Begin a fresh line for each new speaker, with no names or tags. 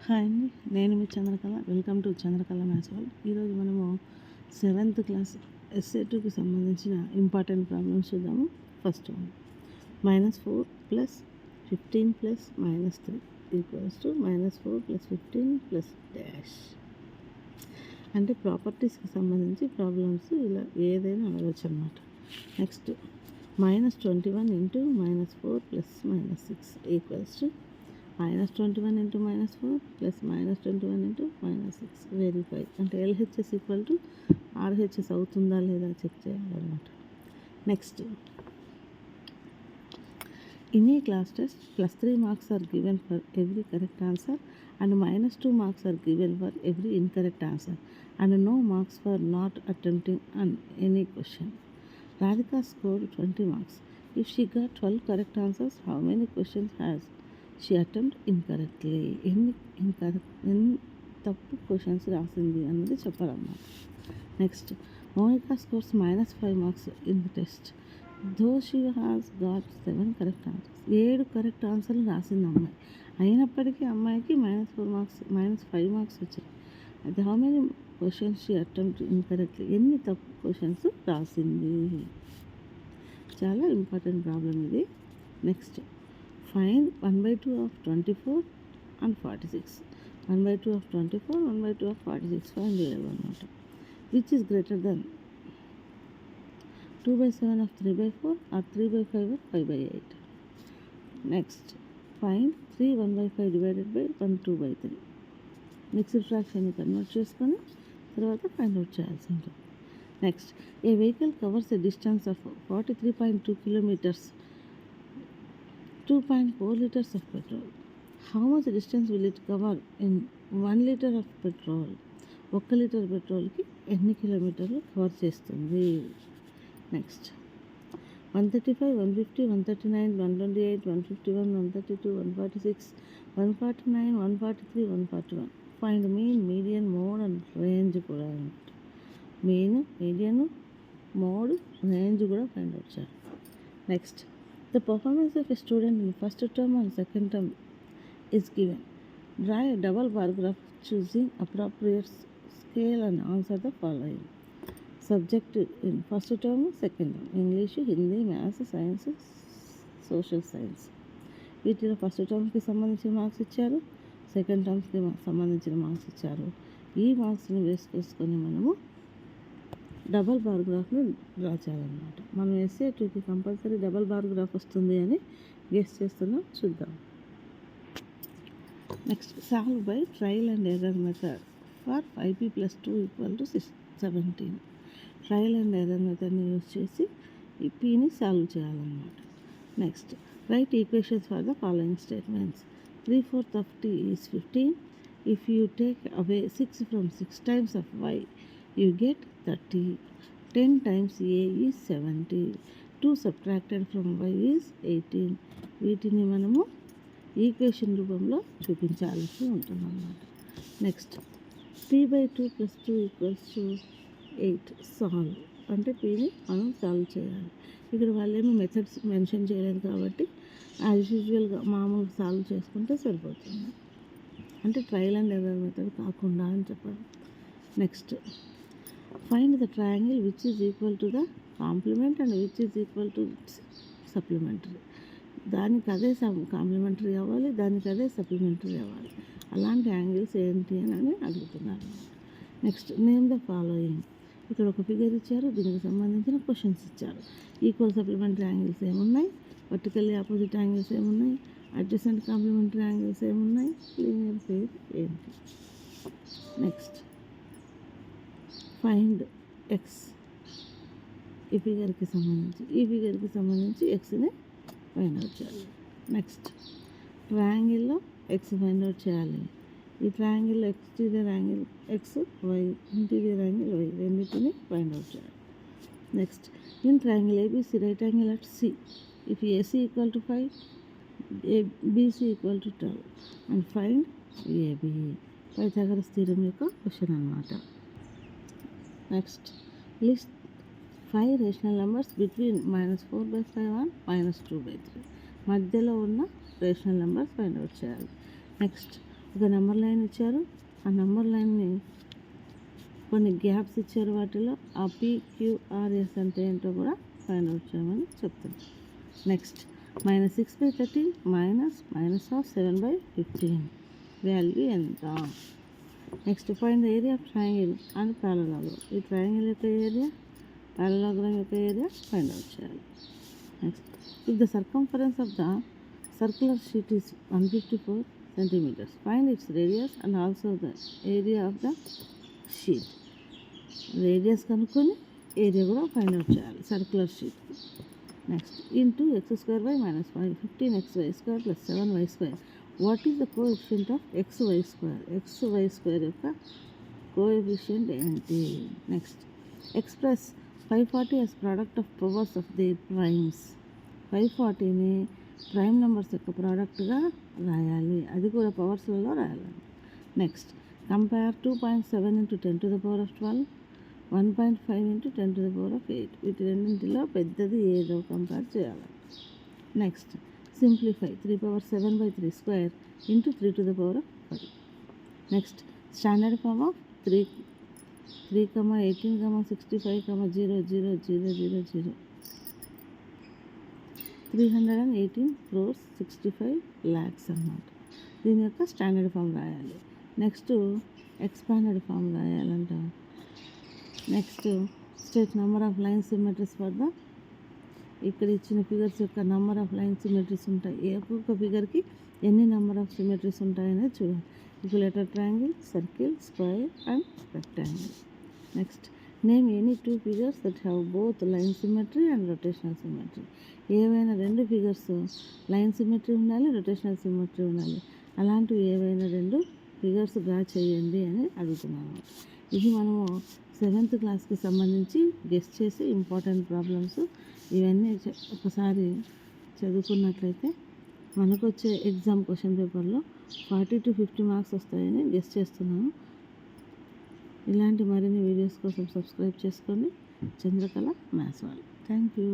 Hi అండి, నేను మీ Chandrakala. Welcome to Chandrakala maths world. ఈరోజు మనము 7th క్లాస్ ఎస్ఏ2కి సంబంధించిన ఇంపార్టెంట్ ప్రాబ్లమ్స్ చూద్దాము. First one, -4 + 15 + -3 = -4 + 15 + dash. అంటే ప్రాపర్టీస్కి సంబంధించి ప్రాబ్లమ్స్ ఇలా ఏదైనా అడగచ్చు అనమాట. Next, -21 × -4 + -6 = -21 × -4 + -21 × -6 verify. అంటే LHS = RHS అవుతుందా లేదా చెక్ చేయాలన్నమాట. Next, in a class test, +3 marks are given for every correct answer and -2 marks are given for every incorrect answer and no marks for not attempting on any question. Radhika scored 20 marks. If she got 12 correct answers, how many questions has she attempted incorrectly? ఎన్ని తప్పు questions రాసింది అన్నది చెప్పాలన్నమాట. Next, Monica scores -5 marks in the test though she has got 7 correct answers. 7 correct ఆన్సర్లు రాసింది అమ్మాయి. అయినప్పటికీ అమ్మాయికి -4 మార్క్స్ -5 మార్క్స్ వచ్చాయి. అయితే how many questions she attempt incorrectly, ఎన్ని తప్పు క్వశ్చన్స్ రాసింది. చాలా ఇంపార్టెంట్ ప్రాబ్లం ఇది. Next, find 1/2 of 24 and 46. 1/2 of 24, 1/2 of 46 find చేయాలన్నమాట. Which is greater than 2/7 of 3/4 or 3/5 of 5/8. Next, find 3 1/5 divided by 1 2/3. Mixed ఫ్రాక్షన్ని కన్వర్ట్ చేసుకొని తర్వాత ఫైండ్ అవుట్ చేయాల్సి ఉంటుంది. Next, a vehicle covers a distance of 43.2 kilometers, 2.4 liters of petrol. How much distance will it cover in 1 liter of petrol? 1 litre పెట్రోల్కి ఎన్ని కిలోమీటర్లు cover చేస్తుంది. Next, 135, 150, 139, 128, 151, 132, 146, 149, 143, 141. Find mean, median, mode and range కూడా అనమాట. Mean, median, mode, range కూడా find out చేయాలి. Next, the performance of a student in first term and second term is given. Draw a double bar graph choosing appropriate scale and answer the following. Subject in first term, second term: English, Hindi, Maths, Science, Social Science. వీటిలో first టర్మ్కి సంబంధించిన marks ఇచ్చారు, second టర్మ్స్కి సంబంధించిన marks ఇచ్చారు. ఈ మార్క్స్ని base చేసుకొని మనము double bar గ్రాఫ్ని draw చేయాలన్నమాట. మనం ఎస్ఏ2కి కంపల్సరీ డబల్ బార్ గ్రాఫ్ వస్తుంది అని గెస్ చేస్తున్నాం. చూద్దాం. Next, solve by trial and error method for 5p + 2 = 17. Trial and error మెథడ్ని యూజ్ చేసి ఈ పీని సాల్వ్ చేయాలన్నమాట. Next, write equations for the following statements. 3/4 of t is 15. If you take away 6 from 6 times of y, you get 30. 10 times a is 70. 2 subtracted from y is 18. వీటిని మనము equation రూపంలో చూపించాల్సి ఉంటుందన్నమాట. Next, 3/2 + 2 = 8. Solve అంటే పీని మనం solve చేయాలి. ఇక్కడ వాళ్ళేమో methods mention చేయలేదు కాబట్టి యాజ్ యూజువల్గా మామూలు సాల్వ్ చేసుకుంటే సరిపోతుంది. అంటే ట్రయల్ అండ్ ఎర్రర్ మెథడ్ కాకుండా అని చెప్పాలి. Next, find the triangle which is equal to the compliment and which is equal to supplementary. దానికి అదే కాంప్లిమెంటరీ అవ్వాలి, దానికి అదే సప్లిమెంటరీ అవ్వాలి. అలాంటి యాంగిల్స్ ఏంటి అని అడుగుతున్నారు. Next, name the following. ఇక్కడ ఒక ఫిగర్ ఇచ్చారు, దీనికి సంబంధించిన క్వశ్చన్స్ ఇచ్చారు. ఈక్వల్ సప్లిమెంటరీ యాంగిల్స్ ఏమున్నాయి, వర్టికల్లీ ఆపోజిట్ యాంగిల్స్ ఏమున్నాయి, అడ్జసెంట్ కాంప్లిమెంటరీ యాంగిల్స్ ఏమున్నాయి, లీనియర్ పేర్ ఏంటి. Next, find x. ఈ ఫిగర్కి సంబంధించి ఎక్స్ని ఫైండ్ అవుట్ చేయాలి. నెక్స్ట్, ట్రయాంగిల్లో ఎక్స్ ఫైండ్ అవుట్ చేయాలి. ఈ ట్రయాంగిల్లో exterior angle x, y, interior angle y, రెండింటిని ఫైండ్ అవుట్ చేయాలి. Next, in triangle ABC right angle at C, if AC = 5, BC = 12 and find AB. Pythagoras theorem యొక్క question అన్నమాట. Next, list 5 rational numbers between -4/5 and -2/3. మధ్యలో ఉన్న rational numbers find out చేయాలి. Next, ఒక number line ఇచ్చారు, ఆ number లైన్ని కొన్ని గ్యాప్స్ ఇచ్చారు, వాటిలో ఆ PQRS అంటే ఏంటో కూడా ఫైండ్ అవుట్ చేయమని చెప్తాను. నెక్స్ట్ -6/13 -(-) వాల్యూ ఎంత? Next find the area of triangle and parallelogram. ఈ ట్రయాంగిల్ యొక్క ఏరియా, పారలలోగ్రామ్ యొక్క ఏరియా ఫైండ్ అవుట్ చేయాలి. Next if the circumference of the circular sheet is 154 centimeters, find its radius and also the area of the sheet. Radius కనుక్కొని area కూడా find out చేయాలి circular sheet. Next into x² y - 5 15xy² + 7y². What is the coefficient of xy² యొక్క coefficient ఏంటి? Next express 540 as product of powers of the primes. 540ని prime numbers యొక్క ప్రోడక్ట్గా రాయాలి, అది కూడా పవర్స్లలో రాయాలి. Next compare 2.7 × 10⁻12 1.5 × 10⁸. వీటి రెండింటిలో పెద్దది ఏదో కంపేర్ చేయాలి. Next simplify 3/7/3² × 3⁵. Next standard form of 3, 18, 65, 0,0,0,0,0 318 crores 65 lakhs అన్నమాట. దీని యొక్క స్టాండర్డ్ ఫామ్ రాయాలి. నెక్స్ట్ ఎక్స్పాండెడ్ ఫామ్ రాయాలంట. Next state number of line symmetries for the, ఇక్కడ ఇచ్చిన ఫిగర్స్ యొక్క నెంబర్ ఆఫ్ లైన్ సిమెట్రీస్ ఉంటాయి, ఒక్కొక్క ఫిగర్కి ఎన్ని నెంబర్ ఆఫ్ సిమెట్రీస్ ఉంటాయనేది చూడాలి. Equilateral triangle, circle, square and rectangle. Next name any 2 figures that have both line symmetry and rotational symmetry. ఏవైనా 2 figures line symmetry ఉండాలి, rotational symmetry ఉండాలి, అలాంటివి ఏవైనా 2 ఫిగర్స్ డ్రా చేయండి అని అడుగుతున్నాను. ఇది మనము 7th క్లాస్కి సంబంధించి గెస్ట్ చేసి ఇంపార్టెంట్ ప్రాబ్లమ్స్ ఇవన్నీ ఒకసారి చదువుకున్నట్లయితే మనకు వచ్చే ఎగ్జామ్ క్వశ్చన్ పేపర్లో 40 to 50 మార్క్స్ వస్తాయని గెస్ట్ చేస్తున్నాను. ఇలాంటి మరిన్ని వీడియోస్ కోసం సబ్స్క్రైబ్ చేసుకోండి. చంద్రకళ మ్యాథ్స్ వాళ్ళు. Thank you.